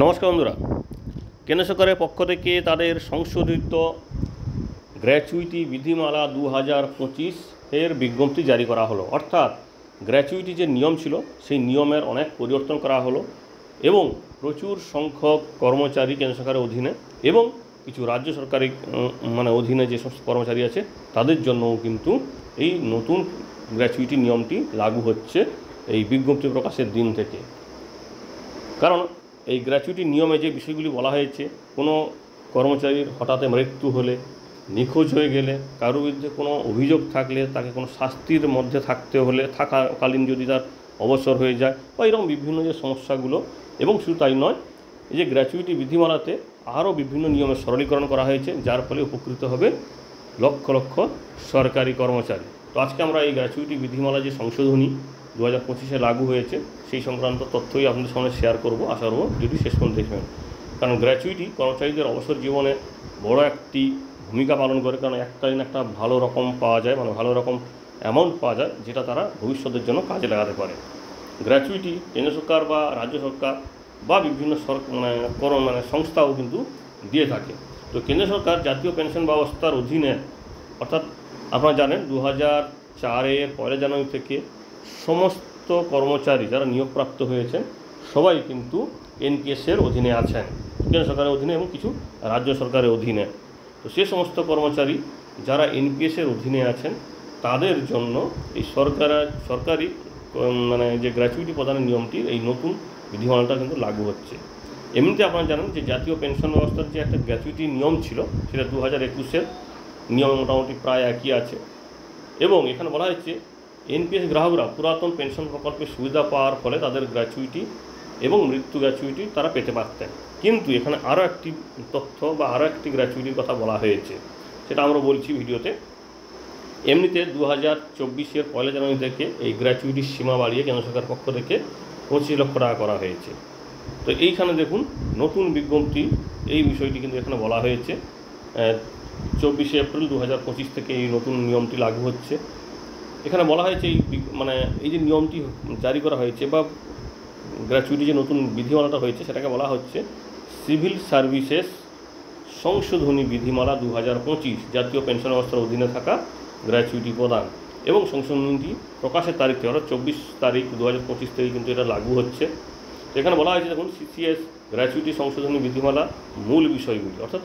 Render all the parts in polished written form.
নমস্কার বন্ধুরা, কেন্দ্র সরকারের পক্ষ থেকে তাদের সংশোধিত গ্র্যাচুইটি বিধিমালা 2025 এর বিজ্ঞপ্তি জারি করা হলো। অর্থাৎ গ্র্যাচুইটি যে নিয়ম ছিল সেই নিয়মের অনেক পরিবর্তন করা হলো এবং প্রচুর সংখ্যক কর্মচারী কেন্দ্র সরকারের অধীনে এবং কিছু রাজ্য সরকারি অধীনে যে সমস্ত কর্মচারী আছে তাদের জন্যও কিন্তু এই নতুন গ্র্যাচুইটি নিয়মটি লাগু হচ্ছে এই বিজ্ঞপ্তি প্রকাশের দিন থেকে। কারণ এই গ্র্যাচুইটি নিয়মে যে বিষয়গুলি বলা হয়েছে, কোনো কর্মচারীর হঠাৎ মৃত্যু হলে, নিখোঁজ হয়ে গেলে, কারোর বিরুদ্ধে কোনো অভিযোগ থাকলে, তাকে কোনো শাস্তির মধ্যে থাকতে হলে, থাকাকালীন যদি তার অবসর হয়ে যায় বা এরকম বিভিন্ন যে সমস্যাগুলো, এবং শুধু তাই নয়, এই যে গ্র্যাচুইটি বিধিমালাতে আরও বিভিন্ন নিয়মের সরলীকরণ করা হয়েছে, যার ফলে উপকৃত হবে লক্ষ লক্ষ সরকারি কর্মচারী। তো আজকে আমরা এই গ্র্যাচুইটি বিধিমালা যে সংশোধনী 2025-এ লাগু হয়েছে সেই সংক্রান্ত তথ্যই আপনাদের সামনে শেয়ার করব। আশা করব ভিডিওটি শেষ পর্যন্ত দেখবেন, কারণ গ্র্যাচুইটি কর্মচারীদের অবসর জীবনে বড় একটি ভূমিকা পালন করে। কারণ একটা দিন একটা ভালো রকম পাওয়া যায়, ভালো রকম অ্যামাউন্ট পাওয়া যায়, যেটা তারা ভবিষ্যতের জন্য কাজে লাগাতে পারে। গ্র্যাচুইটি কেন্দ্র সরকার বা রাজ্য সরকার বা বিভিন্ন সংস্থাও কিন্তু দিয়ে থাকে। তো কেন্দ্র সরকার জাতীয় পেনশন ব্যবস্থার অধীনে, অর্থাৎ আপনারা জানেন 2004-এর 1 জানুয়ারি থেকে সমস্ত কর্মচারী যারা নিয়োগপ্রাপ্ত হয়েছেন সবাই কিন্তু এনপিএসের অধীনে আছেন, কেন্দ্র সরকারের অধীনে এবং কিছু রাজ্য সরকারের অধীনে। তো সে সমস্ত কর্মচারী যারা এনপিএসের অধীনে আছেন তাদের জন্য এই সরকারি যে গ্র্যাচুইটি প্রদানের নিয়মটি, এই নতুন বিধিমালাটা কিন্তু লাগু হচ্ছে। এমনিতে আপনারা জানেন যে জাতীয় পেনশন ব্যবস্থার যে একটা গ্র্যাচুইটি নিয়ম ছিল সেটা 2021-এর নিয়ম মোটামুটি প্রায় একই আছে। এবং এখানে বলা হয়েছে এনপিএস গ্রাহকরা পুরাতন পেনশন প্রকল্পের সুবিধা পাওয়ার ফলে তাদের গ্র্যাচুইটি এবং মৃত্যু গ্র্যাচুইটি তারা পেতে পারতেন। কিন্তু এখানে আরও একটি তথ্য বা আরও একটি গ্র্যাচুইটির কথা বলা হয়েছে, সেটা আমরা বলছি ভিডিওতে। এমনিতে 2024-এর 1 জানুয়ারি থেকে এই গ্র্যাচুইটির সীমা বাড়িয়ে কেন্দ্র সরকারের পক্ষ থেকে 25 লক্ষ টাকা করা হয়েছে। তো এইখানে দেখুন নতুন বিজ্ঞপ্তি, এই বিষয়টি কিন্তু এখানে বলা হয়েছে 24শে এপ্রিল 2025 থেকে এই নতুন নিয়মটি লাগু হচ্ছে। এখানে বলা হয়েছে এই যে নিয়মটি জারি করা হয়েছে বা গ্র্যাচুইটি যে নতুন বিধিমালাটা হয়েছে সেটাকে বলা হচ্ছে সিভিল সার্ভিসেস সংশোধনী বিধিমালা 2025, জাতীয় পেনশন ব্যবস্থার অধীনে থাকা গ্র্যাচুইটি প্রদান। এবং সংশোধনীটি প্রকাশের তারিখ থেকে অর্থাৎ 24 তারিখ 2025 থেকে কিন্তু এটা লাগু হচ্ছে। এখানে বলা হয়েছে দেখুন সিসিএস গ্র্যাচুইটি সংশোধনী বিধিমালা মূল বিষয়গুলি, অর্থাৎ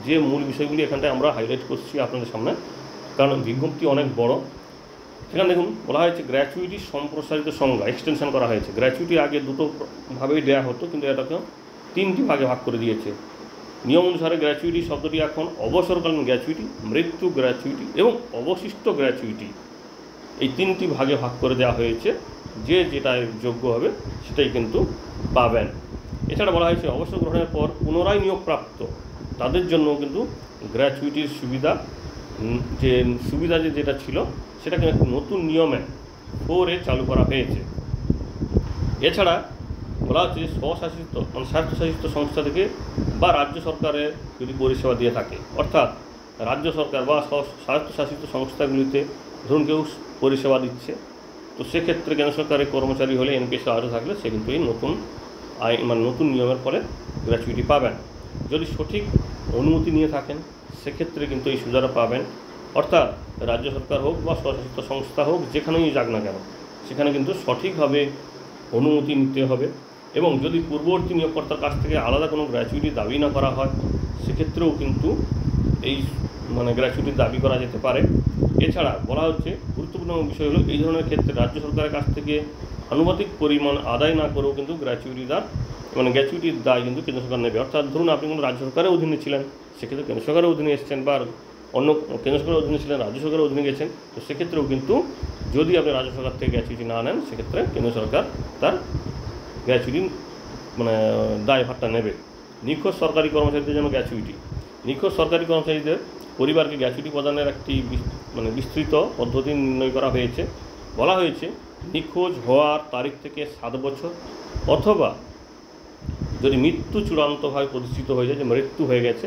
যে মূল বিষয়গুলি এখানটায় আমরা হাইলাইট করছি আপনাদের সামনে, কারণ বিজ্ঞপ্তি অনেক বড়। সেখানে দেখুন বলা হয়েছে গ্র্যাচুইটির সম্প্রসারিত সংজ্ঞা, এক্সটেনশন করা হয়েছে। গ্র্যাচুইটি আগে দুটোভাবেই দেওয়া হতো, কিন্তু এটাকে 3টি ভাগে ভাগ করে দিয়েছে। নিয়ম অনুসারে গ্র্যাচুইটি শব্দটি এখন অবসরকালীন গ্র্যাচুইটি, মৃত্যু গ্র্যাচুইটি এবং অবশিষ্ট গ্র্যাচুইটি, এই 3টি ভাগে ভাগ করে দেওয়া হয়েছে। যে যেটা যোগ্য হবে সেটাই কিন্তু পাবেন। এছাড়া বলা হয়েছে অবসর গ্রহণের পর পুনরায় নিয়োগপ্রাপ্ত তাদের জন্য কিন্তু গ্র্যাচুইটির সুবিধা যেটা ছিল সেটা কিন্তু নতুন নিয়মে 4-এ চালু করা হয়েছে। এছাড়া বলা হচ্ছে স্বশাসিত স্বায়ত্তশাসিত সংস্থা থেকে বা রাজ্য সরকারের যদি পরিষেবা দিয়ে থাকে, অর্থাৎ রাজ্য সরকার বা স্বায়ত্তশাসিত সংস্থাগুলিতে ধরুন কেউ পরিষেবা দিচ্ছে, তো সেক্ষেত্রে কেন্দ্র সরকারের কর্মচারী হলে এনপিএস আওতায় থাকলে সে কিন্তু এই নতুন নিয়মের ফলে গ্র্যাচুইটি পাবেন। যদি সঠিক অনুমতি নিয়ে থাকেন সেক্ষেত্রে কিন্তু এই সুবিধাটা পাবেন। অর্থাৎ রাজ্য সরকার হোক বা স্বশাসিত সংস্থা হোক, যেখানেই যাক না কেন সেখানে কিন্তু সঠিকভাবে অনুমতি নিতে হবে। এবং যদি পূর্ববর্তী নিয়োগকর্তার কাছ থেকে আলাদা কোনো গ্র্যাচুইটি দাবি না করা হয় সেক্ষেত্রেও কিন্তু এই গ্র্যাচুইটির দাবি করা যেতে পারে। এছাড়া বলা হচ্ছে গুরুত্বপূর্ণ বিষয় হলো এই ধরনের ক্ষেত্রে রাজ্য সরকারের কাছ থেকে আনুপাতিক পরিমাণ আদায় না করেও কিন্তু গ্র্যাচুইটির দায় কিন্তু কেন্দ্র সরকার নেবে। অর্থাৎ ধরুন আপনি কোনো রাজ্য সরকারের অধীনে ছিলেন, সেক্ষেত্রে কেন্দ্র সরকারের অধীনে এসেছেন, বা অন্য কেন্দ্র সরকারের অধীনে ছিলেন, রাজ্য সরকারের অধীনে গেছেন, তো সেক্ষেত্রেও কিন্তু যদি আপনি রাজ্য সরকার থেকে গ্র্যাচুইটি না নেন সেক্ষেত্রে কেন্দ্র সরকার তার গ্র্যাচুইটি দায়ভারটা নেবে। নিখোঁজ সরকারি কর্মচারীদের জন্য গ্র্যাচুইটি, নিখোঁজ সরকারি কর্মচারীদের পরিবারকে গ্র্যাচুইটি প্রদানের একটি বিস্তৃত পদ্ধতি নির্ণয় করা হয়েছে। বলা হয়েছে নিখোঁজ হওয়ার তারিখ থেকে 7 বছর, অথবা যদি মৃত্যু চূড়ান্তভাবে প্রতিষ্ঠিত হয়ে যায়, যে মৃত্যু হয়ে গেছে,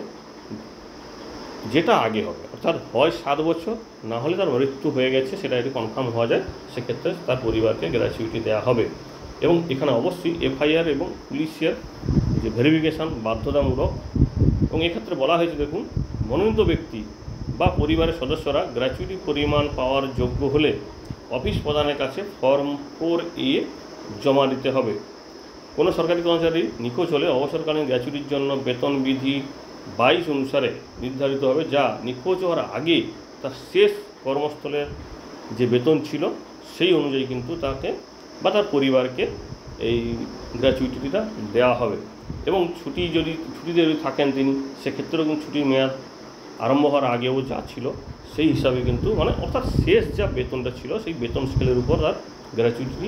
যেটা আগে হবে, অর্থাৎ হয় 7 বছর, না হলে তার মৃত্যু হয়ে গেছে সেটা যদি কনফার্ম হওয়া যায় সেক্ষেত্রে তার পরিবারকে গ্র্যাচুইটি দেওয়া হবে। এবং এখানে অবশ্যই এফআইআর এবং পুলিশের যে ভেরিফিকেশান বাধ্যতামূলক। এবং এক্ষেত্রে বলা হয়েছে, দেখুন, মনোনীত ব্যক্তি বা পরিবারের সদস্যরা গ্র্যাচুইটি পরিমাণ পাওয়ার যোগ্য হলে অফিস প্রধানের কাছে ফর্ম 4A জমা দিতে হবে। কোনো সরকারি কর্মচারী নিখোঁজ হলে অবসরকালীন গ্র্যাচুইটির জন্য বেতন বিধি 22 অনুসারে নির্ধারিত হবে, যা নিখোঁজ হওয়ার আগে তার শেষ কর্মস্থলের যে বেতন ছিল সেই অনুযায়ী কিন্তু তাকে বা তার পরিবারকে এই গ্র্যাচুইটিটা দেওয়া হবে। এবং ছুটিতে যদি থাকেন তিনি, সেক্ষেত্রেও কিন্তু ছুটির মেয়াদ আরম্ভ হওয়ার আগেও যা ছিল সেই হিসাবে কিন্তু অর্থাৎ শেষ যা বেতনটা ছিল সেই বেতন স্কেলের উপর তার গ্র্যাচুইটি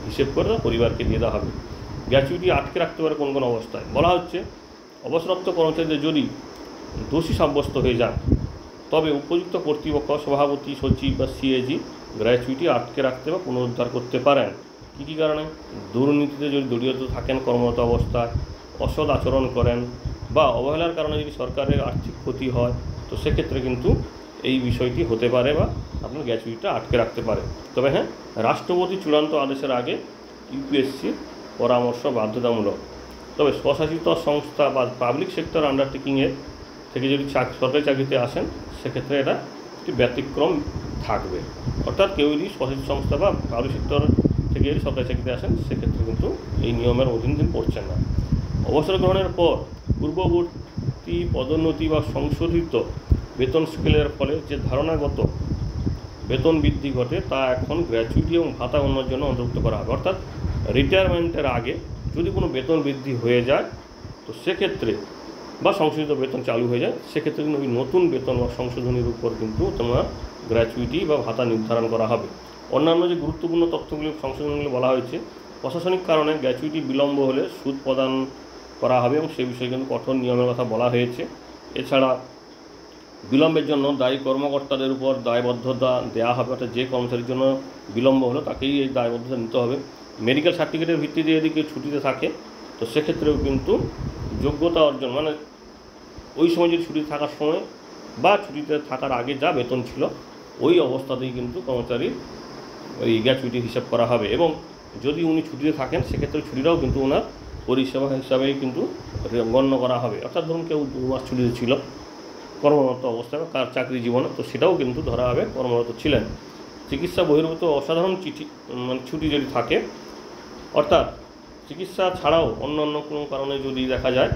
হিসেব করে তার পরিবারকে দিয়ে দেওয়া হবে। গ্র্যাচুইটি আটকে রাখতে পারে কোন কোন অবস্থায় বলা হচ্ছে, অবসরপ্রাপ্ত কর্মচারীদের যদি দোষী সাব্যস্ত হয়ে যান তবে উপযুক্ত কর্তৃপক্ষ, সভাপতি, সচিব বা সিএজি গ্র্যাচুইটি আটকে রাখতে বা পুনরুদ্ধার করতে পারেন। কী কারণে? দুর্নীতিতে যদি জড়িত থাকেন কর্মরত অবস্থায়, অসৎ আচরণ করেন বা অবহেলার কারণে যদি সরকারের আর্থিক ক্ষতি হয়, তো সেক্ষেত্রে কিন্তু এই বিষয়টি হতে পারে বা আপনার গ্র্যাচুইটিটা আটকে রাখতে পারে। তবে হ্যাঁ, রাষ্ট্রপতি চূড়ান্ত আদেশের আগে ইউপিএসসির পরামর্শ বাধ্যতামূলক। তবে স্বশাসিত সংস্থা বা পাবলিক সেক্টর আন্ডারটেকিংয়ের থেকে যদি সরকারি চাকরিতে আসেন, সেক্ষেত্রে এটা একটি ব্যতিক্রম থাকবে। অর্থাৎ কেউ যদি স্বশাসিত সংস্থা বা পাবলিক সেক্টর থেকে যদি সরকারি চাকরিতে আসেন, সেক্ষেত্রে কিন্তু এই নিয়মের অধীন তিনি পড়ছেন না। অবসর গ্রহণের পর পূর্ববর্তী পদোন্নতি বা সংশোধিত বেতন স্কেলের ফলে যে ধারণাগত বেতন বৃদ্ধি ঘটে তা এখন গ্র্যাচুইটি এবং ভাতা অন্যের জন্য অন্তর্ভুক্ত করা হবে। অর্থাৎ রিটায়ারমেন্টের আগে যদি কোনো বেতন বৃদ্ধি হয়ে যায়, তো সেক্ষেত্রে বা সংশোধিত বেতন চালু হয়ে যায়, সেক্ষেত্রে কিন্তু ওই নতুন বেতন বা সংশোধনীর উপর কিন্তু তোমার গ্র্যাচুইটি বা ভাতা নির্ধারণ করা হবে। অন্যান্য যে গুরুত্বপূর্ণ তথ্যগুলি সংশোধনগুলি বলা হয়েছে, প্রশাসনিক কারণে গ্র্যাচুইটি বিলম্ব হলে সুদ প্রদান করা হবে এবং সেই বিষয়ে কিন্তু কঠোর নিয়মের কথা বলা হয়েছে। এছাড়া বিলম্বের জন্য দায়ী কর্মকর্তাদের উপর দায়বদ্ধতা দেওয়া হবে। অর্থাৎ যে কর্মচারীর জন্য বিলম্ব হলো তাকেই এই দায়বদ্ধতা নিতে হবে। মেডিকেল সার্টিফিকেটের ভিত্তিতে যদি কেউ ছুটিতে থাকে, তো সেক্ষেত্রেও কিন্তু যোগ্যতা অর্জন ওই সময় যদি ছুটিতে থাকার সময় বা ছুটিতে থাকার আগে যা বেতন ছিল ওই অবস্থাতেই কিন্তু কর্মচারীর ওই গ্র্যাচুইটি হিসাব করা হবে। এবং যদি উনি ছুটিতে থাকেন, সেক্ষেত্রে ছুটিটাও কিন্তু ওনার পরিষেবা হিসাবেই কিন্তু গণ্য করা হবে। অর্থাৎ ধরুন কেউ 2 মাস ছুটিতে ছিল কর্মরত অবস্থায় বা কার চাকরি জীবনে, তো সেটাও কিন্তু ধরা হবে কর্মরত ছিলেন। চিকিৎসা বহির্ভূত অসাধারণ ছুটি যদি থাকে, অর্থাৎ চিকিৎসা ছাড়াও অন্যান্য কোনো কারণে যদি দেখা যায়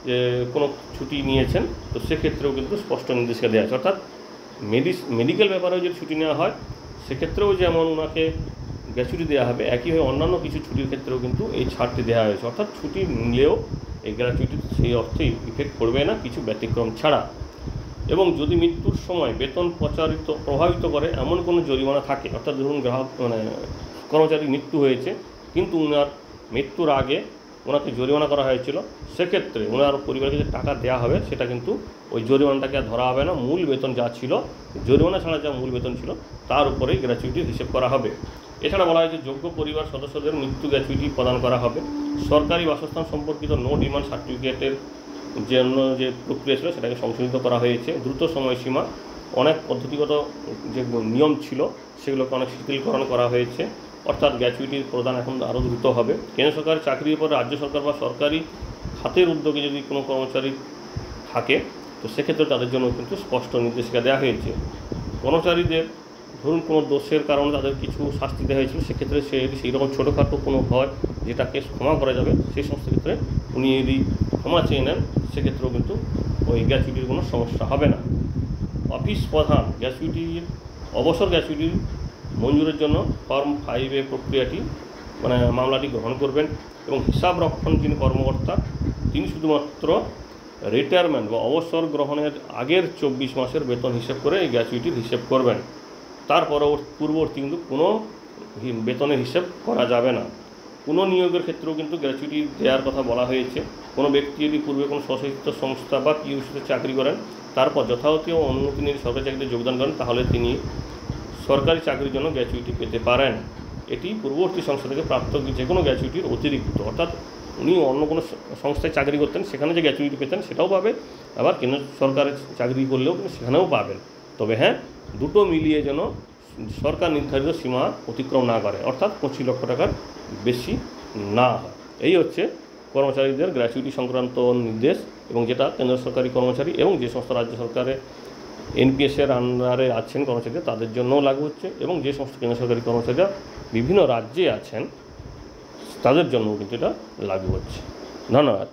যে কোনো ছুটি নিয়েছেন, তো সেক্ষেত্রেও কিন্তু স্পষ্ট নির্দেশিকা দেওয়া আছে। অর্থাৎ মেডিকেল ব্যাপারেও যদি ছুটি নেওয়া হয়, সেক্ষেত্রেও যেমন ওনাকে গ্র্যাচুইটি দেওয়া হবে, একইভাবে অন্যান্য কিছু ছুটির ক্ষেত্রেও কিন্তু এই ছাড়টি দেওয়া হয়েছে। অর্থাৎ ছুটি নিলেও এই গ্র্যাচুইটি সেই অর্থে ইফেক্ট করবে না, কিছু ব্যতিক্রম ছাড়া। এবং যদি মৃত্যুর সময় বেতন প্রভাবিত করে এমন কোনো জরিমানা থাকে, অর্থাৎ ধরুন কর্মচারীর মৃত্যু হয়েছে কিন্তু ওনার মৃত্যুর আগে ওনাকে জরিমানা করা হয়েছিল, সেক্ষেত্রে ওনার পরিবারকে যে টাকা দেওয়া হবে সেটা কিন্তু ওই জরিমানাটাকে আর ধরা হবে না। মূল বেতন যা ছিল, জরিমানা ছাড়া যা মূল বেতন ছিল তার উপরেই গ্র্যাচুইটির হিসেব করা হবে। এছাড়া বলা হয়েছে যোগ্য পরিবার সদস্যদের মৃত্যু গ্র্যাচুইটি প্রদান করা হবে। সরকারি বাসস্থান সম্পর্কিত নো ডিমান্ড সার্টিফিকেটের জন্য যে প্রক্রিয়া ছিল সেটাকে সংশোধিত করা হয়েছে। দ্রুত সময়সীমা, অনেক পদ্ধতিগত যে নিয়ম ছিল সেগুলোকে অনেক শিথিলকরণ করা হয়েছে। অর্থাৎ গ্র্যাচুইটির প্রদান এখন আরও দ্রুত হবে। কেন্দ্র সরকারের চাকরির উপর রাজ্য সরকার বা সরকারি খাতের উদ্যোগে যদি কোনো কর্মচারী থাকে, তো সেক্ষেত্রে তাদের জন্য কিন্তু স্পষ্ট নির্দেশিকা দেওয়া হয়েছে। কর্মচারীদের ধরুন কোনো দোষের কারণে তাদের কিছু শাস্তি দেওয়া হয়েছিল, সেক্ষেত্রে সে যদি সেই রকম ছোটোখাটো কোনো হয় যেটাকে ক্ষমা করা যাবে, সেই সমস্ত ক্ষেত্রে উনি যদি ক্ষমা চেয়ে নেন, সেক্ষেত্রেও কিন্তু ওই গ্র্যাচুইটির কোনো সমস্যা হবে না। অফিস প্রধান অবসর গ্র্যাচুইটির মঞ্জুরের জন্য ফর্ম 5A প্রক্রিয়াটি মামলাটি গ্রহণ করবেন এবং হিসাব রক্ষণ যিনি কর্মকর্তা তিনি শুধুমাত্র রিটায়ারমেন্ট বা অবসর গ্রহণের আগের 24 মাসের বেতন হিসেব করে এই গ্র্যাচুইটির হিসেব করবেন। তার পূর্ববর্তী কিন্তু কোনো বেতনের হিসেব করা যাবে না। পুনঃনিয়োগের ক্ষেত্রেও কিন্তু গ্র্যাচুইটি দেওয়ার কথা বলা হয়েছে। কোনো ব্যক্তি যদি পূর্বে কোনো স্বশাসিত সংস্থা বা পিইউসিতে চাকরি করেন, তারপর যথাযথ অনুমতি নিয়ে সরকারি চাকরিতে যোগদান করেন, তাহলে তিনি সরকারি চাকরির জন্য গ্র্যাচুইটি পেতে পারেন। এটি পূর্ববর্তী সংস্থা থেকে প্রাপ্ত যে কোনো গ্র্যাচুইটির অতিরিক্ত। অর্থাৎ উনি অন্য কোনো সংস্থায় চাকরি করতেন, সেখানে যে গ্র্যাচুইটি পেতেন সেটাও পাবে, আবার কেন্দ্র সরকারের চাকরি করলেও কিন্তু সেখানেও পাবেন। তবে হ্যাঁ, দুটো মিলিয়ে যেন সরকার নির্ধারিত সীমা অতিক্রম না করে, অর্থাৎ 25 লক্ষ টাকার বেশি না হয়। এই হচ্ছে কর্মচারীদের গ্র্যাচুইটি সংক্রান্ত নির্দেশ, এবং যেটা কেন্দ্র সরকারি কর্মচারী এবং যে সমস্ত রাজ্য সরকারের এনপিএসের আন্ডারে আছেন কর্মচারীরা তাদের জন্যও লাগু হচ্ছে, এবং যে সমস্ত কেন্দ্র সরকারি কর্মচারীরা বিভিন্ন রাজ্যে আছেন তাদের জন্যও কিন্তু এটা লাগু হচ্ছে। ধন্যবাদ।